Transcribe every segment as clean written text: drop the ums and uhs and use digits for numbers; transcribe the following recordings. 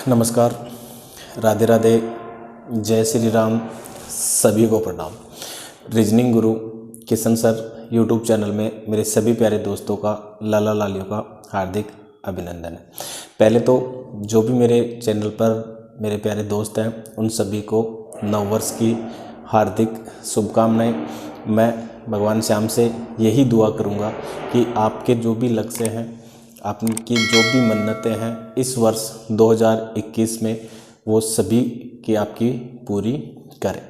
नमस्कार, राधे राधे, जय श्री राम, सभी को प्रणाम। रीजनिंग गुरु किशन सर यूट्यूब चैनल में मेरे सभी प्यारे दोस्तों का, लाला लालियों का हार्दिक अभिनंदन है। पहले तो जो भी मेरे चैनल पर मेरे प्यारे दोस्त हैं उन सभी को नववर्ष की हार्दिक शुभकामनाएं। मैं भगवान श्याम से यही दुआ करूंगा कि आपके जो भी लक्ष्य हैं, आपकी जो भी मन्नतें हैं इस वर्ष 2021 में वो सभी की आपकी पूरी करें।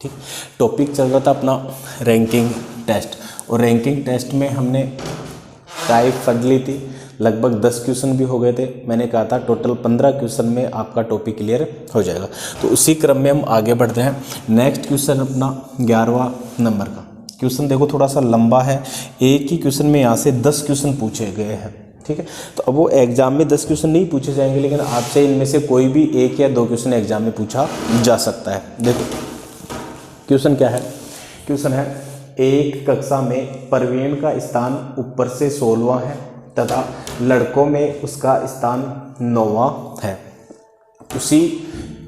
ठीक, टॉपिक चल रहा था अपना रैंकिंग टेस्ट, और रैंकिंग टेस्ट में हमने टाइप पढ़ ली थी, लगभग 10 क्वेश्चन भी हो गए थे। मैंने कहा था टोटल 15 क्वेश्चन में आपका टॉपिक क्लियर हो जाएगा। तो उसी क्रम में हम आगे बढ़ते हैं। नेक्स्ट क्वेश्चन अपना 11वां नंबर का क्वेश्चन देखो, थोड़ा सा लंबा है। एक ही क्वेश्चन में यहाँ से 10 क्वेश्चन पूछे गए हैं। ठीक है, तो अब वो एग्जाम में 10 क्वेश्चन नहीं पूछे जाएंगे, लेकिन आपसे इनमें से कोई भी 1 या 2 क्वेश्चन एग्जाम में पूछा जा सकता है। देखो क्वेश्चन क्या है। क्वेश्चन है, एक कक्षा में प्रवीण का स्थान ऊपर से 16वां है तथा लड़कों में उसका स्थान 9वां है। उसी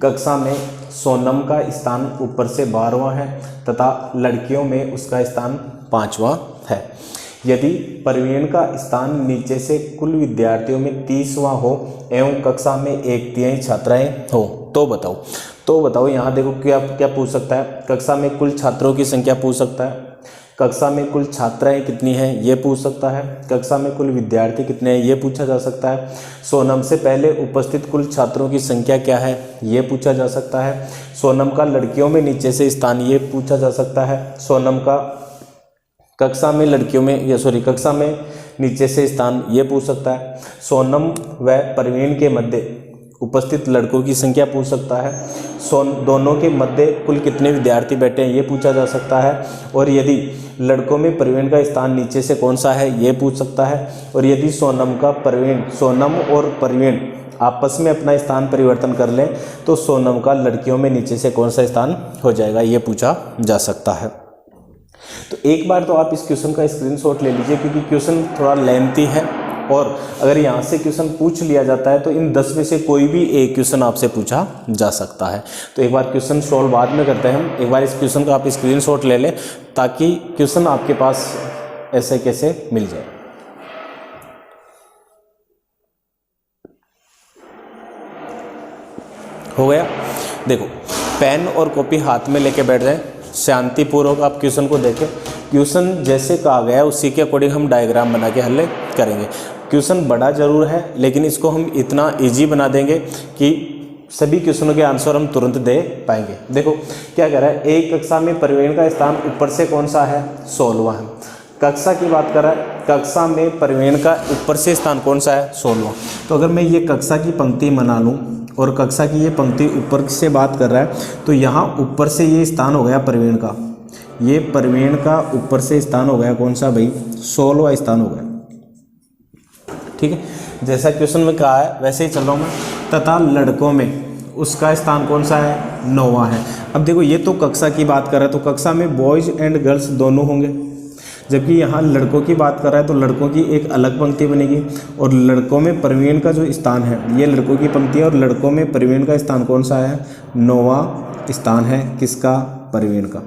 कक्षा में सोनम का स्थान ऊपर से 12वां है तथा लड़कियों में उसका स्थान 5वां है। यदि प्रवीण का स्थान नीचे से कुल विद्यार्थियों में 30वां हो एवं कक्षा में 1/3 छात्राएं हो तो बताओ। यहाँ देखो क्या क्या पूछ सकता है। कक्षा में कुल छात्रों की संख्या पूछ सकता है, कक्षा में कुल छात्राएं कितनी हैं ये पूछ सकता है, कक्षा में कुल विद्यार्थी कितने हैं ये पूछा जा सकता है, सोनम से पहले उपस्थित कुल छात्रों की संख्या क्या है ये पूछा जा सकता है, सोनम का लड़कियों में नीचे से स्थान ये पूछा जा सकता है, सोनम का कक्षा में नीचे से स्थान ये पूछ सकता है, सोनम व प्रवीण के मध्य उपस्थित लड़कों की संख्या पूछ सकता है, दोनों के मध्य कुल कितने विद्यार्थी बैठे हैं ये पूछा जा सकता है, और यदि लड़कों में प्रवीण का स्थान नीचे से कौन सा है ये पूछ सकता है, और यदि सोनम और प्रवीण आपस में अपना स्थान परिवर्तन कर लें तो सोनम का लड़कियों में नीचे से कौन सा स्थान हो जाएगा ये पूछा जा सकता है। तो एक बार तो आप इस क्वेश्चन का स्क्रीनशॉट ले लीजिए, क्योंकि क्वेश्चन थोड़ा लेंथी है, और अगर यहाँ से क्वेश्चन पूछ लिया जाता है तो इन 10 में से कोई भी एक क्वेश्चन आपसे पूछा जा सकता है। तो एक बार क्वेश्चन सॉल्व बाद में करते हैं हम। एक बार इस क्वेश्चन का आप स्क्रीनशॉट ले लें ताकि क्वेश्चन आपके पास ऐसे कैसे मिल जाए। हो गया। देखो, पेन और कॉपी हाथ में लेके बैठ जाए, शांतिपूर्वक आप क्वेश्चन को देखें। क्वेश्चन जैसे कहा गया है उसी के अकॉर्डिंग हम डायग्राम बना के हल करेंगे। क्वेश्चन बड़ा जरूर है, लेकिन इसको हम इतना इजी बना देंगे कि सभी क्वेश्चनों के आंसर हम तुरंत दे पाएंगे। देखो क्या कह रहा है, एक कक्षा में प्रवीण का स्थान ऊपर से कौन सा है 16वां है। कक्षा की बात कर रहा है, कक्षा में प्रवीण का ऊपर से स्थान कौन सा है 16वां। तो अगर मैं ये कक्षा की पंक्ति बना लूँ और कक्षा की ये पंक्ति ऊपर से बात कर रहा है, तो यहाँ ऊपर से ये स्थान हो गया प्रवीण का, ये प्रवीण का ऊपर से स्थान हो गया कौन सा भाई 16वां स्थान हो गया। ठीक है, जैसा क्वेश्चन में कहा है वैसे ही चल रहा हूँ मैं। तथा लड़कों में उसका स्थान कौन सा है 9वां है। अब देखो ये तो कक्षा की बात कर रहा है, तो कक्षा में बॉयज एंड गर्ल्स दोनों होंगे, जबकि यहाँ लड़कों की बात कर रहा है तो लड़कों की एक अलग पंक्ति बनेगी, और लड़कों में प्रवीण का जो स्थान है ये लड़कों की पंक्ति है, और लड़कों में प्रवीण का स्थान कौन सा है 9वां स्थान है किसका प्रवीण का।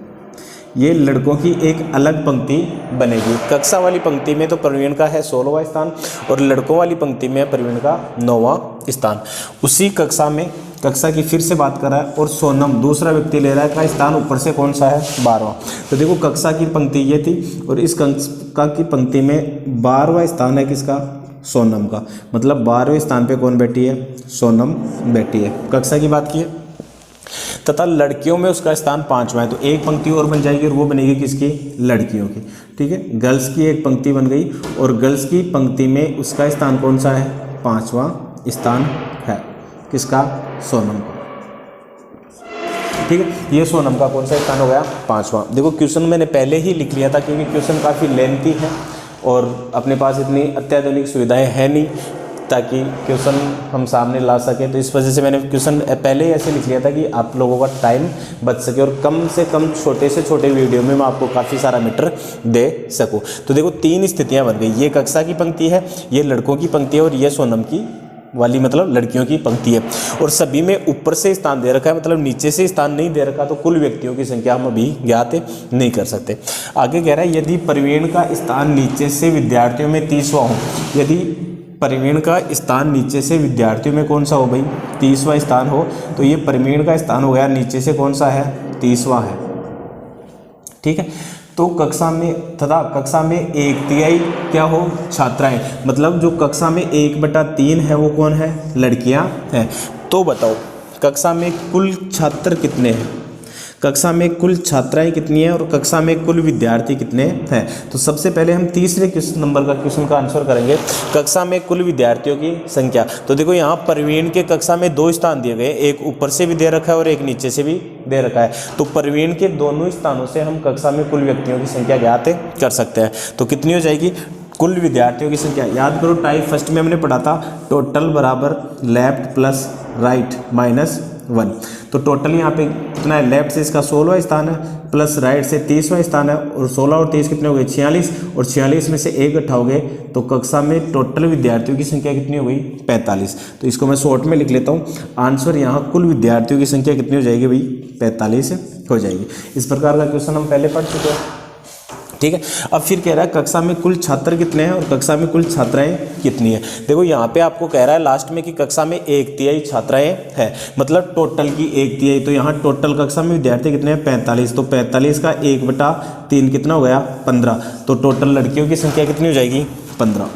ये लड़कों की एक अलग पंक्ति बनेगी। कक्षा वाली पंक्ति में तो प्रवीण का है 16वां स्थान, और लड़कों वाली पंक्ति में प्रवीण का 9वां स्थान। उसी कक्षा की फिर से बात कर रहा है, और सोनम दूसरा व्यक्ति ले रहा है का स्थान ऊपर से कौन सा है 12वां। तो देखो कक्षा की पंक्ति ये थी, और इस कक्षा की पंक्ति में 12वां स्थान है किसका सोनम का, मतलब 12वें स्थान पे कौन बैठी है सोनम बैठी है। कक्षा की बात की है। तथा लड़कियों में उसका स्थान 5वां है, तो एक पंक्ति और बन जाएगी, और वो बनेगी किसकी लड़कियों की। ठीक है, गर्ल्स की एक पंक्ति बन गई, और गर्ल्स की पंक्ति में उसका स्थान कौन सा है 5वां स्थान है किसका सोनम का। ठीक है, ये सोनम का कौन सा स्थान हो गया 5वां। देखो क्वेश्चन मैंने पहले ही लिख लिया था, क्योंकि क्वेश्चन काफ़ी लेंथी है और अपने पास इतनी अत्याधुनिक सुविधाएं है नहीं ताकि क्वेश्चन हम सामने ला सकें। तो इस वजह से मैंने क्वेश्चन पहले ही ऐसे लिख लिया था कि आप लोगों का टाइम बच सके, और कम से कम छोटे से छोटे वीडियो में मैं आपको काफ़ी सारा मीटर दे सकूं। तो देखो 3 स्थितियां बन गई, ये कक्षा की पंक्ति है, ये लड़कों की पंक्ति है, और ये सोनम की वाली मतलब लड़कियों की पंक्ति है, और सभी में ऊपर से स्थान दे रखा है, मतलब नीचे से स्थान नहीं दे रखा, तो कुल व्यक्तियों की संख्या हम अभी ज्ञात नहीं कर सकते। आगे कह रहा है यदि प्रवीण का स्थान नीचे से विद्यार्थियों में 30वां हो, यदि प्रवीण का स्थान नीचे से विद्यार्थियों में कौन सा हो भाई, 30वां स्थान हो, तो ये प्रवीण का स्थान हो गया नीचे से कौन सा है, 30वां है। ठीक है, तो कक्षा में तथा कक्षा में 1/3 क्या हो, छात्राएं, मतलब जो कक्षा में 1/3 है वो कौन है, लड़कियां हैं। तो बताओ कक्षा में कुल छात्र कितने हैं, कक्षा में कुल छात्राएं कितनी हैं और कक्षा में कुल विद्यार्थी कितने हैं। तो सबसे पहले हम तीसरे नंबर का क्वेश्चन का आंसर करेंगे, कक्षा में कुल विद्यार्थियों की संख्या। तो देखो यहाँ प्रवीण के कक्षा में 2 स्थान दिए गए, एक ऊपर से भी दे रखा है और एक नीचे से भी दे रखा है। तो प्रवीण के दोनों स्थानों से हम कक्षा में कुल व्यक्तियों की संख्या ज्ञात कर सकते हैं। तो कितनी हो जाएगी, कुल विद्यार्थियों की संख्या, याद करो टाइप फर्स्ट में हमने पढ़ा था, टोटल बराबर लेफ्ट प्लस राइट माइनस 1। तो टोटल यहाँ पे कितना है, लेफ्ट से इसका 16वां स्थान है, प्लस राइट से 30वां स्थान है, और 16 और 30 कितने हो गए, 46, और 46 में से 1 घटाओगे तो कक्षा में टोटल विद्यार्थियों की संख्या कितनी हो गई, 45। तो इसको मैं शॉर्ट में लिख लेता हूँ, आंसर यहाँ कुल विद्यार्थियों की संख्या कितनी हो जाएगी भाई, 45 हो जाएगी। इस प्रकार का क्वेश्चन हम पहले पढ़ चुके हैं। ठीक है, अब फिर कह रहा है कक्षा में कुल छात्र कितने हैं और कक्षा में कुल छात्राएं कितनी है। देखो यहाँ पे आपको कह रहा है लास्ट में कि कक्षा में 1/3 छात्राएं हैं, मतलब टोटल की 1/3। तो यहाँ टोटल कक्षा में विद्यार्थी कितने हैं, 45। तो 45 का 1/3 कितना हो गया, 15। तो टोटल लड़कियों की संख्या कितनी हो जाएगी, 15।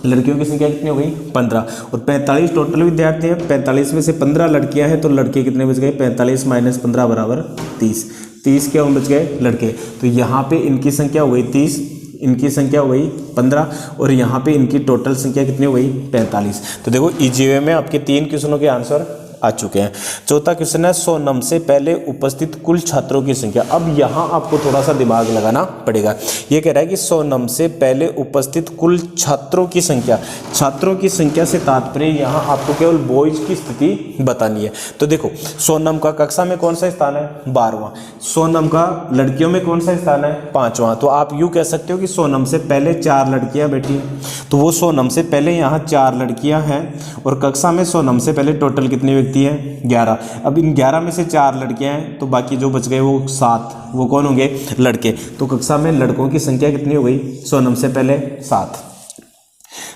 लड़कियों की संख्या कितनी हो गई, 15, और 45 टोटल विद्यार्थी हैं, 45 में से 15 लड़कियां हैं, तो लड़के कितने बच गए, 45 माइनस 15 बराबर 30। 30 क्या बच गए लड़के, तो यहाँ पे इनकी संख्या हो गई 30, इनकी संख्या हो गई 15, और यहाँ पे इनकी टोटल संख्या कितनी हो गई, 45। तो देखो इजी वे में आपके 3 क्वेश्चनों के आंसर आ चुके हैं। चौथा क्वेश्चन है 100 नम से पहले उपस्थित कुल छात्रों की संख्या। अब यहाँ आपको थोड़ा सा दिमाग लगाना पड़ेगा। ये कह रहा है कि 100 नम से पहले उपस्थित कुल छात्रों की संख्या, छात्रों की संख्या से तात्पर्य यहाँ आपको केवल बॉयज की स्थिति बतानी है। तो देखो 100 नम का कक्षा में कौन सा स्थान है, 12वां। 100 नम का लड़कियों में कौन सा स्थान है, 5वां। तो आप यूँ कह सकते हो कि 100 नम से पहले 4 लड़कियाँ बैठी हैं, तो वो 100 नम से पहले यहाँ 4 लड़कियाँ हैं, और कक्षा में 100 नम से पहले टोटल कितनी व्यक्ति है, 11। अब इन 11 में से 4 लड़कियां हैं, तो बाकी जो बच गए वो 7, वो कौन होंगे, लड़के। तो कक्षा में लड़कों की संख्या कितनी हो गई, 100 नम से पहले 7।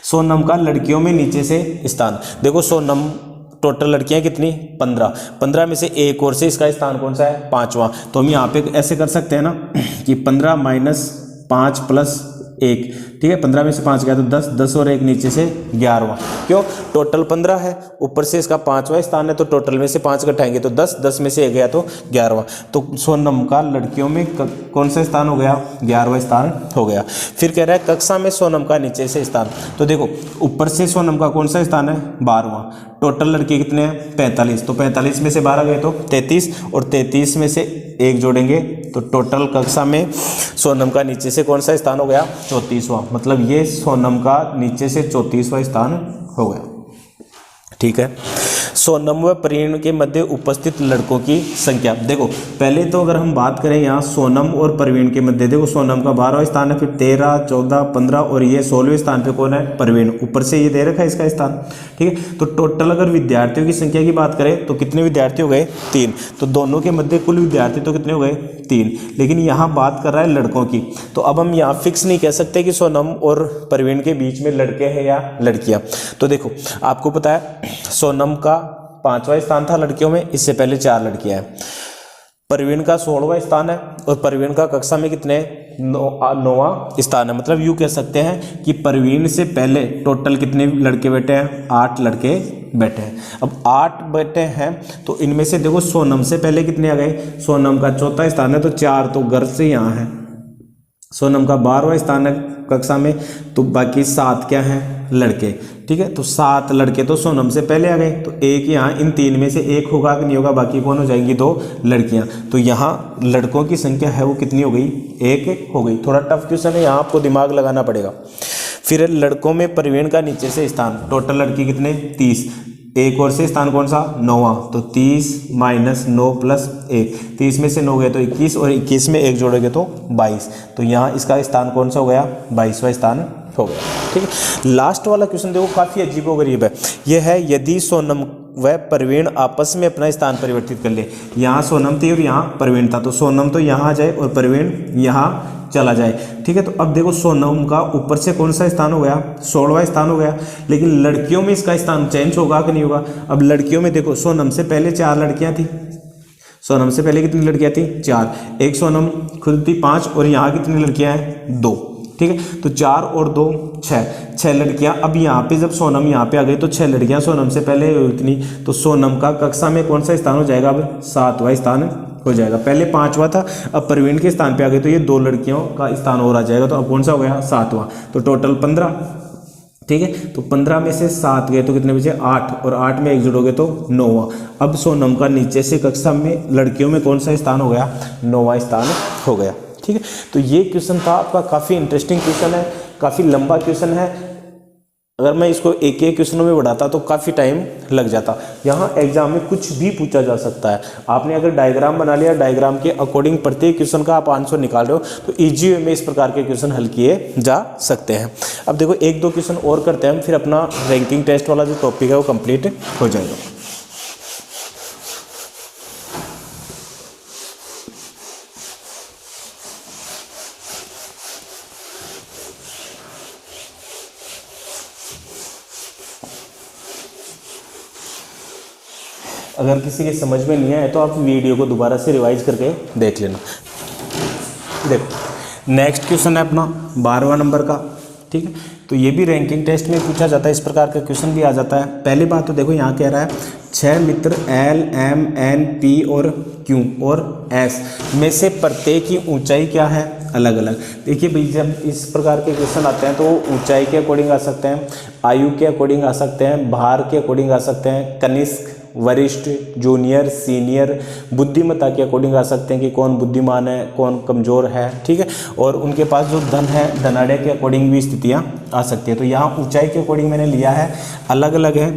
100 नम का लड़कियों में नीचे से स्थान, देखो 100 नम टोटल लड़कियां कितनी, 15। 15 में से एक और से इसका स्थान कौन सा है, 5वां। तो हम यहाँ पे ऐसे कर सकते हैं ना कि 15 माइनस 5 प्लस 1, ठीक है, 15 में से 5 गया तो 10, 10 और 1 नीचे से 11वां। क्यों, टोटल 15 है, ऊपर से इसका 5वां स्थान है, तो टोटल में से 5 घटाएंगे तो 10, 10 में से 1 गया तो 11वां। तो 100 नम का लड़कियों में कौन सा स्थान हो गया, 11वां स्थान हो गया। फिर कह रहा है कक्षा में 100 नम का नीचे से स्थान। तो देखो ऊपर से 100 नम का कौन सा स्थान है, 12वां। टोटल लड़के कितने हैं, 45। तो 45 में से 12 गए तो 33, और 33 में से 1 जोड़ेंगे तो टोटल कक्षा में 100 नम का नीचे से कौन सा स्थान हो गया, 34वां। मतलब ये 100 नम का नीचे से 34वां स्थान हो गया। ठीक है, 100 नम व प्रवीण के मध्य उपस्थित लड़कों की संख्या। देखो पहले तो अगर हम बात करें यहाँ 100 नम और प्रवीण के मध्य, देखो 100 नम का 12वां स्थान है, फिर 13, 14, 15 और ये 16वें स्थान पे कौन है, प्रवीण। ऊपर से ये दे रखा है इसका स्थान। ठीक है, तो टोटल अगर विद्यार्थियों की संख्या की बात करें तो कितने विद्यार्थी हो गए, 3। तो दोनों के मध्य कुल विद्यार्थी तो कितने हो गए, 3। लेकिन यहाँ बात कर रहा है लड़कों की, तो अब हम यहाँ फिक्स नहीं कह सकते कि 100 नम और प्रवीण के बीच में लड़के हैं या लड़कियाँ। तो देखो आपको पता है 100 नम का 5वां स्थान था लड़कियों में, इससे पहले 4 लड़कियां हैं। प्रवीण का 16वां स्थान है, और प्रवीण का कक्षा में कितने, 9वां स्थान है। मतलब यूँ कह सकते हैं कि प्रवीण से पहले टोटल कितने लड़के बैठे हैं, 8 लड़के बैठे हैं। अब 8 बैठे हैं तो इनमें से देखो 100 नम से पहले कितने आ गए, 100 नम का 4था स्थान है तो 4 तो घर से यहाँ है। 100 नम का 12वां स्थान है कक्षा में, तो बाकी 7 क्या हैं, लड़के। ठीक है, तो 7 लड़के तो 100 नम से पहले आ गए, तो एक यहाँ इन 3 में से एक होगा कि नहीं होगा, बाकी कौन हो जाएंगी, 2 लड़कियाँ। तो यहाँ लड़कों की संख्या है वो कितनी हो गई, 1 हो गई। थोड़ा टफ क्वेश्चन है, यहाँ आपको दिमाग लगाना पड़ेगा। फिर लड़कों में प्रवीण का नीचे से स्थान, टोटल लड़की कितने, 30। एक और से स्थान कौन सा, 9वां। तो 30 माइनस 9 प्लस 1, 30 में से 9 गए तो 21, और 21 में 1 जोड़ोगे तो 22। तो यहाँ इसका स्थान कौन सा हो गया, 22वां स्थान हो गया। ठीक है, लास्ट वाला क्वेश्चन देखो काफ़ी अजीबोगरीब है। यह है यदि सोनम व प्रवीण आपस में अपना स्थान परिवर्तित कर ले। यहाँ सोनम थी और यहाँ प्रवीण था, तो सोनम तो यहाँ आ जाए और प्रवीण यहाँ चला जाए। ठीक है, तो अब देखो सोनम का ऊपर से कौन सा स्थान हो गया, 16वां स्थान हो गया, लेकिन लड़कियों में इसका स्थान चेंज होगा कि नहीं होगा। अब लड़कियों में देखो सोनम से पहले 4 लड़कियां थी, सोनम से पहले कितनी लड़कियां थी 4, एक सोनम खुद थी 5 और यहाँ कितनी लड़कियां हैं 2। ठीक है, तो 4 और 2 6 लड़कियां। अब यहाँ पे जब सोनम यहाँ पे आ गई तो 6 लड़कियां सोनम से पहले इतनी, तो सोनम का कक्षा में कौन सा स्थान हो जाएगा, अब 7वां स्थान हो जाएगा। पहले 5वां था, अब प्रवीण के स्थान पे आ गए तो ये 2 लड़कियों का स्थान और आ जाएगा, तो अब कौन सा हो गया 7वां, तो टोटल 15। ठीक है, तो 15 में से 7 गए तो कितने बचे 8, और 8 में 1 जोड़ोगे तो 9वां। अब सोनम का नीचे से कक्षा में लड़कियों में कौन सा स्थान हो गया, 9वां स्थान हो गया। ठीक है, तो ये क्वेश्चन था आपका, काफ़ी इंटरेस्टिंग क्वेश्चन है, काफ़ी लंबा क्वेश्चन है। अगर मैं इसको एक एक क्वेश्चनों में बढ़ाता तो काफ़ी टाइम लग जाता। यहाँ एग्जाम में कुछ भी पूछा जा सकता है। आपने अगर डायग्राम बना लिया, डायग्राम के अकॉर्डिंग प्रत्येक क्वेश्चन का आप आंसर निकाल रहे हो, तो इजी वे में इस प्रकार के क्वेश्चन हल किए जा सकते हैं। अब देखो 1-2 क्वेश्चन और करते हैं, फिर अपना रैंकिंग टेस्ट वाला जो टॉपिक है वो कंप्लीट हो जाएगा। अगर किसी के समझ में नहीं आए तो आप वीडियो को दोबारा से रिवाइज करके देख लेना। देखो नेक्स्ट क्वेश्चन है अपना 12वां नंबर का। ठीक है, तो ये भी रैंकिंग टेस्ट में पूछा जाता है, इस प्रकार का क्वेश्चन भी आ जाता है। पहली बात तो देखो यहाँ कह रहा है 6 मित्र L, M, N, P और Q और S में से प्रत्येक की ऊंचाई क्या है, अलग अलग। देखिए भाई, जब इस प्रकार के क्वेश्चन आते हैं तो ऊंचाई के अकॉर्डिंग आ सकते हैं, आयु के अकॉर्डिंग आ सकते हैं, भार के अकॉर्डिंग आ सकते हैं, कनिष्ठ, वरिष्ठ, जूनियर, सीनियर, बुद्धिमत्ता के अकॉर्डिंग आ सकते हैं कि कौन बुद्धिमान है, कौन कमज़ोर है। ठीक है, और उनके पास जो धन है, धनाढ़ के अकॉर्डिंग भी स्थितियाँ आ सकती है। तो यहाँ ऊंचाई के अकॉर्डिंग मैंने लिया है, अलग अलग है।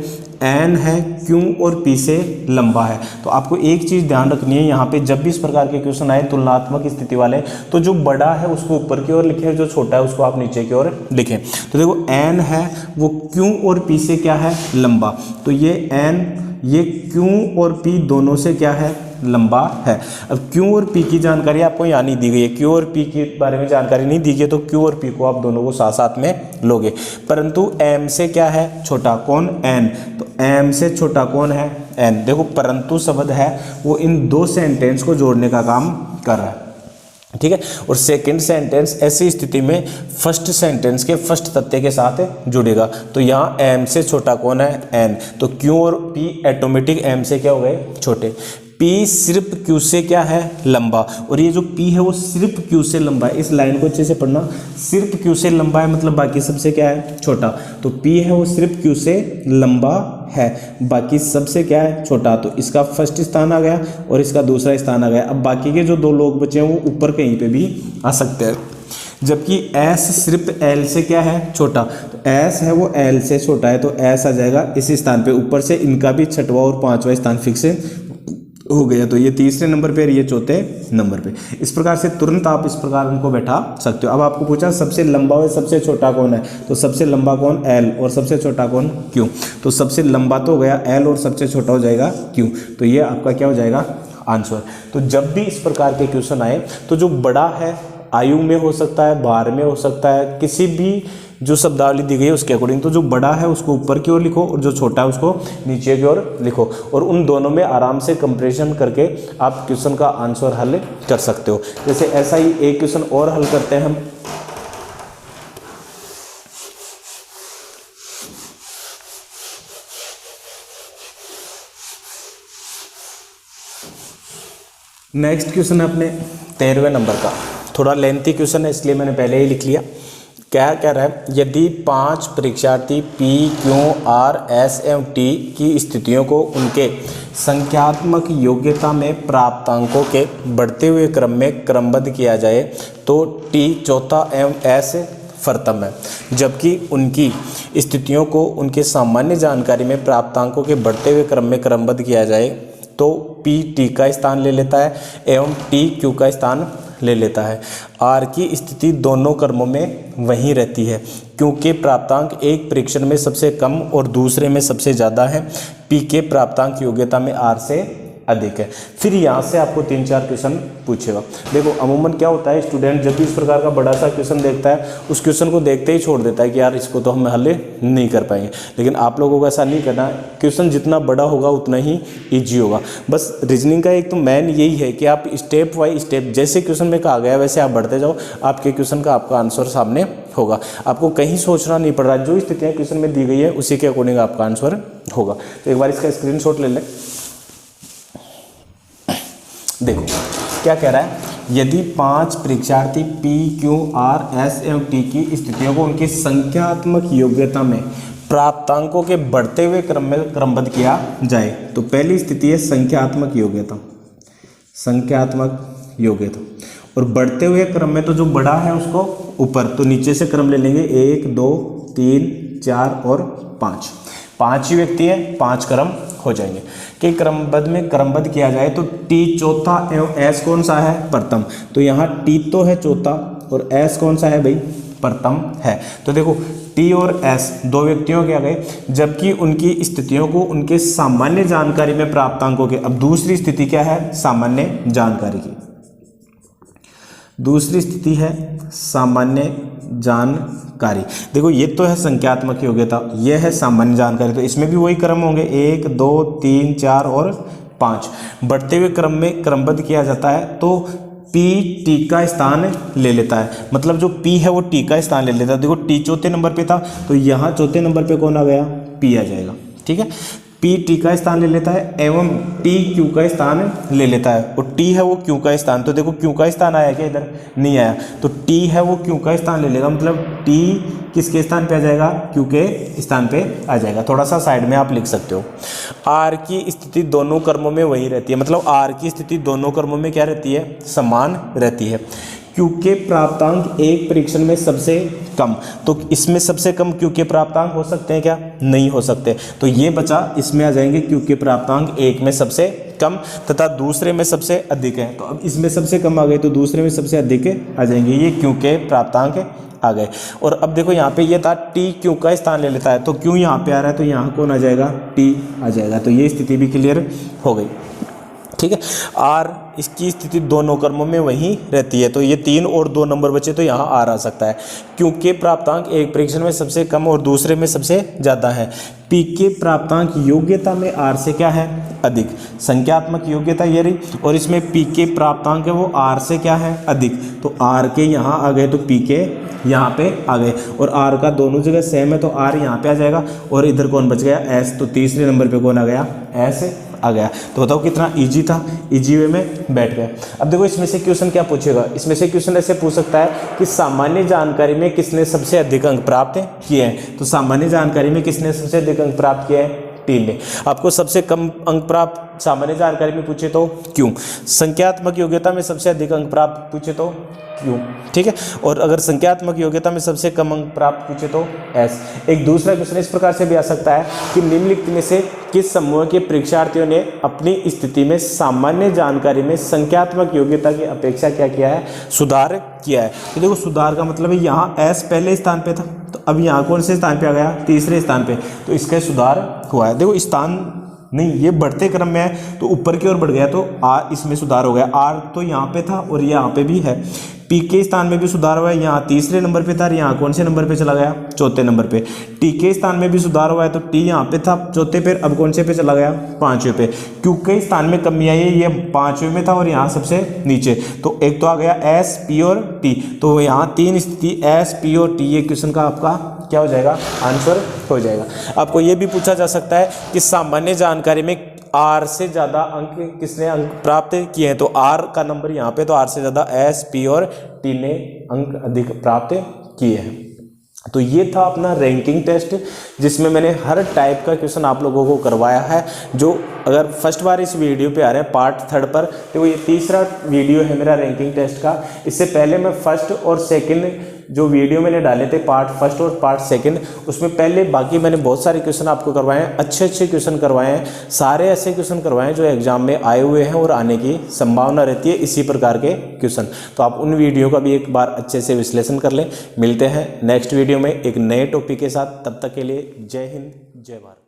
एन है, क्यू और पी से लंबा है। तो आपको एक चीज़ ध्यान रखनी है, यहाँ पे जब भी इस प्रकार के क्वेश्चन आए तुलनात्मक स्थिति वाले, तो जो बड़ा है उसको ऊपर की ओर लिखें, जो छोटा है उसको आप नीचे की ओर लिखें। तो देखो एन है वो क्यू और पी से क्या है, लंबा। तो ये एन, ये क्यू और पी दोनों से क्या है, लंबा है। अब क्यू और पी की जानकारी आपको यहाँ नहीं दी गई है, क्यू और पी के बारे में जानकारी नहीं दी गई, तो क्यू और पी को आप दोनों को साथ साथ में लोगे। परंतु एम से क्या है छोटा, कौन, एन। तो एम से छोटा कौन है, एन। देखो परंतु शब्द है वो इन 2 सेंटेंस को जोड़ने का काम कर रहा है। ठीक है, और सेकंड सेंटेंस ऐसी स्थिति में फर्स्ट सेंटेंस के फर्स्ट तथ्य के साथ जुड़ेगा। तो यहाँ एम से छोटा कौन है, एन। तो क्यू और पी ऑटोमेटिक एम से क्या हो गए, छोटे। P सिर्फ Q से क्या है, लंबा। और ये जो P है वो सिर्फ Q से लंबा है। इस लाइन को अच्छे से पढ़ना, सिर्फ Q से लंबा है मतलब बाकी सबसे क्या है, छोटा। तो P है वो सिर्फ Q से लंबा है, बाकी सबसे क्या है, छोटा। तो इसका फर्स्ट स्थान आ गया और इसका दूसरा स्थान आ गया। अब बाकी के जो 2 लोग बचे हैं वो ऊपर कहीं पे भी आ सकते हैं, जबकि S सिर्फ L से क्या है, छोटा। तो S है वो L से छोटा है, तो S आ जाएगा इस स्थान पे। ऊपर से इनका भी 6वां और 5वां स्थान फिक्स हो गया। तो ये 3रे नंबर पे और ये 4थे नंबर पे। इस प्रकार से तुरंत आप इस प्रकार उनको बैठा सकते हो। अब आपको पूछा सबसे लंबा और सबसे छोटा कौन है, तो सबसे लंबा कौन, L, और सबसे छोटा कौन, Q। तो सबसे लंबा तो हो गया L और सबसे छोटा हो जाएगा Q। तो ये आपका क्या हो जाएगा, आंसर। तो जब भी इस प्रकार के क्वेश्चन आए तो जो बड़ा है आयु में हो सकता है, भार में हो सकता है, किसी भी जो शब्दावली दी गई है उसके अकॉर्डिंग। तो जो बड़ा है उसको ऊपर की ओर लिखो और जो छोटा है उसको नीचे की ओर लिखो, और उन दोनों में आराम से कंपैरिजन करके आप क्वेश्चन का आंसर हल कर सकते हो। जैसे ऐसा ही एक क्वेश्चन और हल करते हैं हम। नेक्स्ट क्वेश्चन है अपने 13वें नंबर का। थोड़ा लेंथी क्वेश्चन है इसलिए मैंने पहले ही लिख लिया। क्या कह रहा है, यदि 5 परीक्षार्थी P, Q, R, S एवं T की स्थितियों को उनके संख्यात्मक योग्यता में प्राप्तांकों के बढ़ते हुए क्रम में क्रमबद्ध किया जाए तो T चौथा एवं S प्रथम है, जबकि उनकी स्थितियों को उनके सामान्य जानकारी में प्राप्तांकों के बढ़ते हुए क्रम में क्रमबद्ध किया जाए तो P T का स्थान ले लेता है एवं T Q का स्थान ले लेता है। आर की स्थिति दोनों क्रमों में वहीं रहती है क्योंकि प्राप्तांक एक परीक्षण में सबसे कम और दूसरे में सबसे ज़्यादा है। पी के प्राप्तांक योग्यता में आर से अधिक है। फिर यहाँ से आपको 3-4 क्वेश्चन पूछेगा। देखो अमूमन क्या होता है, स्टूडेंट जब भी इस प्रकार का बड़ा सा क्वेश्चन देखता है उस क्वेश्चन को देखते ही छोड़ देता है कि यार इसको तो हम हल नहीं कर पाएंगे। लेकिन आप लोगों को ऐसा नहीं करना, क्वेश्चन जितना बड़ा होगा उतना ही ईजी होगा। बस रीजनिंग का एक तो मेन यही है कि आप स्टेप बाई स्टेप जैसे क्वेश्चन में कहा गया वैसे आप बढ़ते जाओ, आपके क्वेश्चन का आपका आंसर सामने होगा। आपको कहीं सोचना नहीं पड़ रहा, जो स्थितियाँ क्वेश्चन में दी गई है उसी के अकॉर्डिंग आपका आंसर होगा। तो एक बार इसका स्क्रीनशॉट ले लें। देखो क्या कह रहा है, यदि 5 परीक्षार्थी P, Q, R, S एवं T की स्थितियों को उनकी संख्यात्मक योग्यता में प्राप्तांकों के बढ़ते हुए क्रम में क्रमबद्ध किया जाए तो पहली स्थिति है संख्यात्मक योग्यता। संख्यात्मक योग्यता और बढ़ते हुए क्रम में तो जो बड़ा है उसको ऊपर, तो नीचे से क्रम ले लेंगे 1, 2, 3, 4 और 5। 5 ही व्यक्ति है, 5 क्रम हो जाएंगे कि क्रमबद्ध में क्रमबद्ध किया जाए तो T चौथा एवं S कौन सा है, प्रथम। तो यहाँ T तो है चौथा और S कौन सा है भाई, प्रथम है। तो देखो T और S दो व्यक्तियों के आ गए, जबकि उनकी स्थितियों को उनके सामान्य जानकारी में प्राप्तांकों के, अब दूसरी स्थिति क्या है, सामान्य जानकारी की। दूसरी स्थिति है सामान्य जानकारी। देखो ये तो है संख्यात्मक योग्यता, ये है सामान्य जानकारी, तो इसमें भी वही क्रम होंगे 1, 2, 3, 4 और 5। बढ़ते हुए क्रम में क्रमबद्ध किया जाता है तो P T का स्थान ले लेता है, मतलब जो P है वो T का स्थान ले लेता है। देखो T चौथे नंबर पे था तो यहाँ चौथे नंबर पे कौन आ गया, P आ जाएगा। ठीक है, P T का स्थान ले लेता है एवं T Q का स्थान ले लेता है और T है वो Q का स्थान। तो देखो Q का स्थान आया क्या, इधर नहीं आया, तो T है वो Q का स्थान ले लेगा, मतलब T किसके स्थान पे आ जाएगा, Q के स्थान पे आ जाएगा। थोड़ा सा साइड में आप लिख सकते हो। R की स्थिति दोनों क्रमों में वही रहती है, मतलब R की स्थिति दोनों क्रमों में क्या रहती है, समान रहती है। Q के प्राप्तांक एक परीक्षण में सबसे कम, तो इसमें सबसे कम Q के प्राप्तांक हो सकते हैं क्या, नहीं हो सकते। तो ये बचा, इसमें आ जाएंगे Q के प्राप्तांक एक में सबसे कम तथा दूसरे में सबसे अधिक है। तो अब इसमें सबसे कम आ गए तो दूसरे में सबसे अधिक आ जाएंगे, ये Q के प्राप्तांक आ गए। और अब देखो यहाँ पे ये था T Q का स्थान ले लेता है, तो Q यहाँ पे आ रहा है तो यहाँ कौन आ जाएगा, T आ जाएगा। तो ये स्थिति भी क्लियर हो गई। ठीक है, R इसकी स्थिति दोनों क्रमों में वहीं रहती है, तो ये 3 और 2 नंबर बचे तो यहाँ R आ सकता है। क्योंकि प्राप्तांक एक परीक्षण में सबसे कम और दूसरे में सबसे ज़्यादा है। P के प्राप्तांक योग्यता में R से क्या है, अधिक। संख्यात्मक योग्यता ये रही और इसमें P के प्राप्तांक है वो R से क्या है, अधिक। तो R के यहाँ आ गए तो P के यहाँ पे आ गए और R का दोनों जगह सेम है तो R यहाँ पे आ जाएगा और इधर कौन बच गया, S। तो तीसरे नंबर पे कौन आ गया, S आ गया। तो बताओ कितना इजी था, इजी वे में बैठ गया। अब देखो इसमें से क्वेश्चन क्या पूछेगा, इसमें से क्वेश्चन ऐसे पूछ सकता है कि सामान्य जानकारी में किसने सबसे अधिक अंक प्राप्त किए हैं। तो सामान्य जानकारी में किसने सबसे अधिक अंक प्राप्त किए हैं, T ने। आपको सबसे कम अंक प्राप्त सामान्य जानकारी में पूछे तो Q। संख्यात्मक योग्यता में सबसे अधिक अंक प्राप्त पूछे तो Q। ठीक है, और अगर संख्यात्मक योग्यता में सबसे कम अंक प्राप्त पूछे तो S। एक दूसरा क्वेश्चन इस प्रकार से भी आ सकता है कि निम्नलिखित में से किस समूह के परीक्षार्थियों ने अपनी स्थिति में सामान्य जानकारी में संख्यात्मक योग्यता की अपेक्षा क्या किया है, सुधार किया है। तो देखो सुधार का मतलब है यहाँ S पहले स्थान पे था तो अब यहाँ कौन से स्थान पे आ गया, तीसरे स्थान पे, तो इसका सुधार हुआ है। देखो स्थान नहीं, ये बढ़ते क्रम में है तो ऊपर की ओर बढ़ गया तो R इसमें सुधार हो गया। R तो यहाँ पे था और यहाँ पे भी है। P के स्थान में भी सुधार हुआ है, यहाँ तीसरे नंबर पे था और यहाँ कौन से नंबर पे चला गया, चौथे नंबर पे। T के स्थान में भी सुधार हुआ है तो T यहाँ पे था चौथे पे, अब कौन से पे चला गया, पांचवें पे। Q के स्थान में कमी आई है, ये पांचवें में था और यहाँ सबसे नीचे। तो एक तो आ गया S, P और T, तो यहाँ 3 स्थिति S, P और T, ये क्वेश्चन का आपका क्या हो जाएगा, आंसर हो जाएगा। आपको ये भी पूछा जा सकता है कि सामान्य जानकारी में R से ज़्यादा अंक किसने अंक प्राप्त किए हैं, तो R का नंबर यहाँ पे, तो R से ज़्यादा S, P और T ने अंक अधिक प्राप्त किए हैं। तो ये था अपना रैंकिंग टेस्ट जिसमें मैंने हर टाइप का क्वेश्चन आप लोगों को करवाया है। जो अगर फर्स्ट बार इस वीडियो पे आ रहे हैं पार्ट 3 पर, तो ये तीसरा वीडियो है मेरा रैंकिंग टेस्ट का। इससे पहले मैं फर्स्ट और सेकंड जो वीडियो मैंने डाले थे पार्ट फर्स्ट और पार्ट सेकंड, उसमें पहले बाकी मैंने बहुत सारे क्वेश्चन आपको करवाए हैं, अच्छे अच्छे क्वेश्चन करवाए हैं, सारे ऐसे क्वेश्चन करवाए हैं जो एग्जाम में आए हुए हैं और आने की संभावना रहती है इसी प्रकार के क्वेश्चन। तो आप उन वीडियो का भी एक बार अच्छे से विश्लेषण कर लें। मिलते हैं नेक्स्ट वीडियो में एक नए टॉपिक के साथ, तब तक के लिए जय हिंद जय भारत।